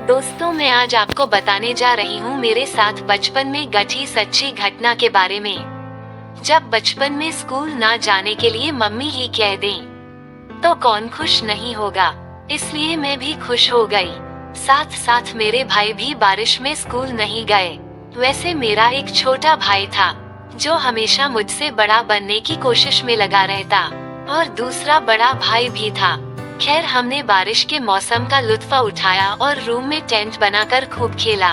दोस्तों, मैं आज आपको बताने जा रही हूँ मेरे साथ बचपन में घटी सच्ची घटना के बारे में। जब बचपन में स्कूल ना जाने के लिए मम्मी ही कह दें, तो कौन खुश नहीं होगा। इसलिए मैं भी खुश हो गई। साथ साथ मेरे भाई भी बारिश में स्कूल नहीं गए। वैसे मेरा एक छोटा भाई था जो हमेशा मुझसे बड़ा बनने की कोशिश में लगा रहता, और दूसरा बड़ा भाई भी था। खैर, हमने बारिश के मौसम का लुत्फ उठाया और रूम में टेंट बनाकर खूब खेला।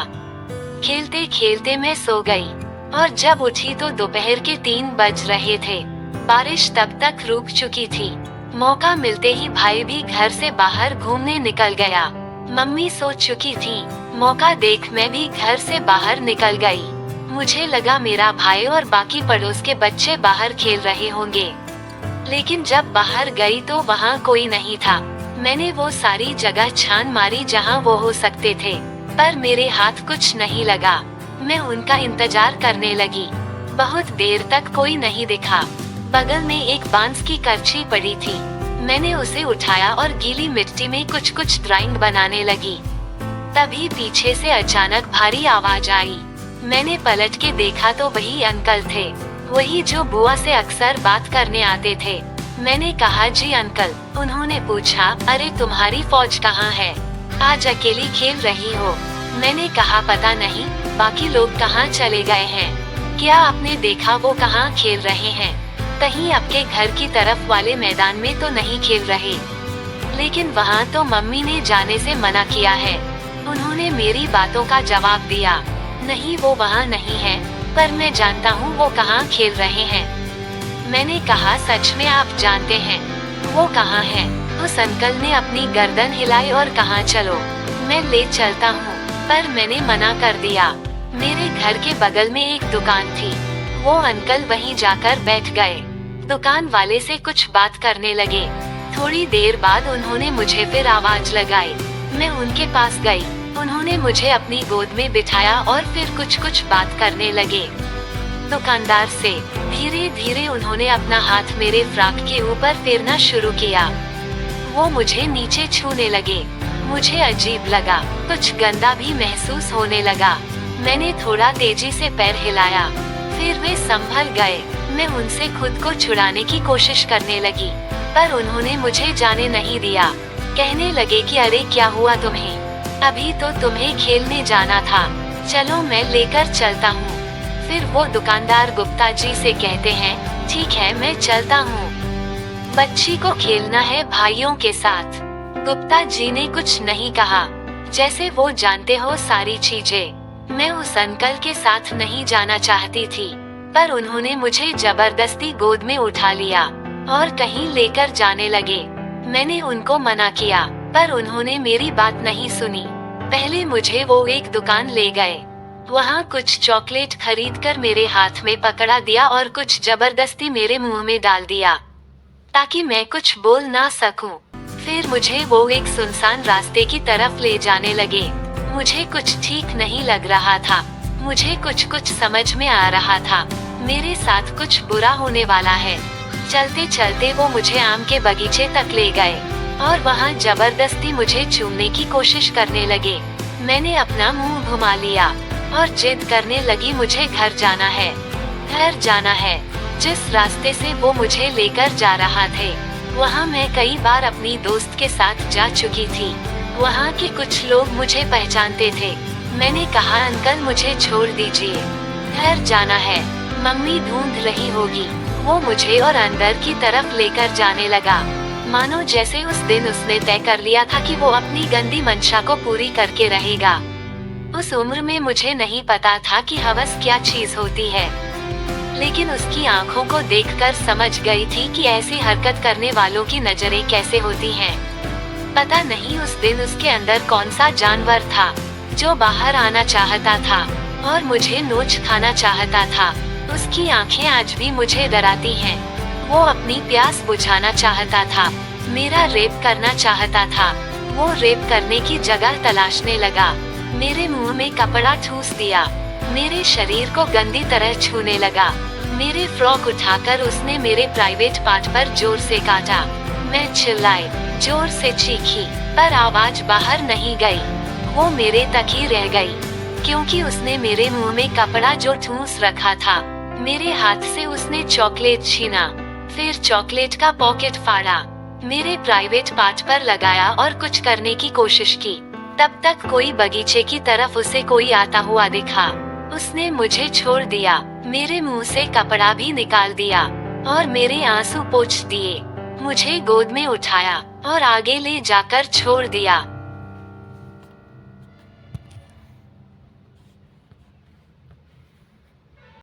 खेलते खेलते मैं सो गई, और जब उठी तो दोपहर के 3 बज रहे थे। बारिश तब तक रुक चुकी थी। मौका मिलते ही भाई भी घर से बाहर घूमने निकल गया। मम्मी सो चुकी थी। मौका देख मैं भी घर से बाहर निकल गई। मुझे लगा मेरा भाई और बाकी पड़ोस के बच्चे बाहर खेल रहे होंगे, लेकिन जब बाहर गई तो वहाँ कोई नहीं था। मैंने वो सारी जगह छान मारी जहाँ वो हो सकते थे, पर मेरे हाथ कुछ नहीं लगा। मैं उनका इंतजार करने लगी। बहुत देर तक कोई नहीं दिखा। बगल में एक बांस की करछी पड़ी थी। मैंने उसे उठाया और गीली मिट्टी में कुछ कुछ ड्राइंग बनाने लगी। तभी पीछे से अचानक भारी आवाज आई। मैंने पलट के देखा तो वही अंकल थे, वही जो बुआ से अक्सर बात करने आते थे। मैंने कहा, जी अंकल। उन्होंने पूछा, अरे तुम्हारी फौज कहाँ है, आज अकेली खेल रही हो। मैंने कहा, पता नहीं, बाकी लोग कहाँ चले गए हैं। क्या आपने देखा वो कहाँ खेल रहे हैं? कहीं आपके घर की तरफ वाले मैदान में तो नहीं खेल रहे? लेकिन वहाँ तो मम्मी ने जाने से मना किया है। उन्होंने मेरी बातों का जवाब दिया, नहीं वो वहाँ नहीं है, पर मैं जानता हूँ वो कहाँ खेल रहे हैं। मैंने कहा, सच में आप जानते हैं वो कहाँ है? उस अंकल ने अपनी गर्दन हिलाई और कहा, चलो मैं ले चलता हूँ। पर मैंने मना कर दिया। मेरे घर के बगल में एक दुकान थी। वो अंकल वहीं जाकर बैठ गए। दुकान वाले से कुछ बात करने लगे। थोड़ी देर बाद उन्होंने मुझे फिर आवाज लगाई। मैं उनके पास गई। उन्होंने मुझे अपनी गोद में बिठाया और फिर कुछ बात करने लगे दुकानदार से। धीरे धीरे उन्होंने अपना हाथ मेरे फ्रॉक के ऊपर फेरना शुरू किया। वो मुझे नीचे छूने लगे। मुझे अजीब लगा, कुछ गंदा भी महसूस होने लगा। मैंने थोड़ा तेजी से पैर हिलाया, फिर वे संभल गए। मैं उनसे खुद को छुड़ाने की कोशिश करने लगी, पर उन्होंने मुझे जाने नहीं दिया। कहने लगे कि अरे क्या हुआ तुम्हें, अभी तो तुम्हें खेलने जाना था, चलो मैं लेकर चलता हूँ। फिर वो दुकानदार गुप्ता जी से कहते हैं, ठीक है मैं चलता हूँ, बच्ची को खेलना है भाइयों के साथ। गुप्ता जी ने कुछ नहीं कहा, जैसे वो जानते हो सारी चीजें। मैं उस अंकल के साथ नहीं जाना चाहती थी, पर उन्होंने मुझे जबरदस्ती गोद में उठा लिया और कहीं लेकर जाने लगे। मैंने उनको मना किया, पर उन्होंने मेरी बात नहीं सुनी। पहले मुझे वो एक दुकान ले गए। वहाँ कुछ चॉकलेट खरीदकर मेरे हाथ में पकड़ा दिया और कुछ जबरदस्ती मेरे मुंह में डाल दिया, ताकि मैं कुछ बोल ना सकूं। फिर मुझे वो एक सुनसान रास्ते की तरफ ले जाने लगे। मुझे कुछ ठीक नहीं लग रहा था। मुझे कुछ समझ में आ रहा था, मेरे साथ कुछ बुरा होने वाला है। चलते चलते वो मुझे आम के बगीचे तक ले गए और वहाँ जबरदस्ती मुझे चूमने की कोशिश करने लगे। मैंने अपना मुंह घुमा लिया और जिद करने लगी, मुझे घर जाना है, घर जाना है। जिस रास्ते से वो मुझे लेकर जा रहा थे, वहाँ मैं कई बार अपनी दोस्त के साथ जा चुकी थी। वहाँ के कुछ लोग मुझे पहचानते थे। मैंने कहा, अंकल मुझे छोड़ दीजिए, घर जाना है, मम्मी ढूंढ रही होगी। वो मुझे और अंदर की तरफ लेकर जाने लगा, मानो जैसे उस दिन उसने तय कर लिया था कि वो अपनी गंदी मंशा को पूरी करके रहेगा। उस उम्र में मुझे नहीं पता था कि हवस क्या चीज होती है, लेकिन उसकी आंखों को देखकर समझ गई थी कि ऐसी हरकत करने वालों की नजरें कैसे होती हैं। पता नहीं उस दिन उसके अंदर कौन सा जानवर था जो बाहर आना चाहता था और मुझे नोच खाना चाहता था। उसकी आंखें आज भी मुझे डराती हैं। वो अपनी प्यास बुझाना चाहता था, मेरा रेप करना चाहता था। वो रेप करने की जगह तलाशने लगा। मेरे मुंह में कपड़ा ठूस दिया, मेरे शरीर को गंदी तरह छूने लगा। मेरे फ्रॉक उठाकर उसने मेरे प्राइवेट पार्ट पर जोर से काटा। मैं चिल्लाई, जोर से चीखी, पर आवाज बाहर नहीं गई। वो मेरे तक ही रह गई, क्योंकि उसने मेरे मुंह में कपड़ा जो ठूस रखा था। मेरे हाथ से उसने चॉकलेट छीना, फिर चॉकलेट का पॉकेट फाड़ा, मेरे प्राइवेट पार्ट पर लगाया और कुछ करने की कोशिश की। तब तक कोई बगीचे की तरफ उसे कोई आता हुआ दिखा। उसने मुझे छोड़ दिया, मेरे मुंह से कपड़ा भी निकाल दिया और मेरे आंसू पोंछ दिए। मुझे गोद में उठाया और आगे ले जाकर छोड़ दिया।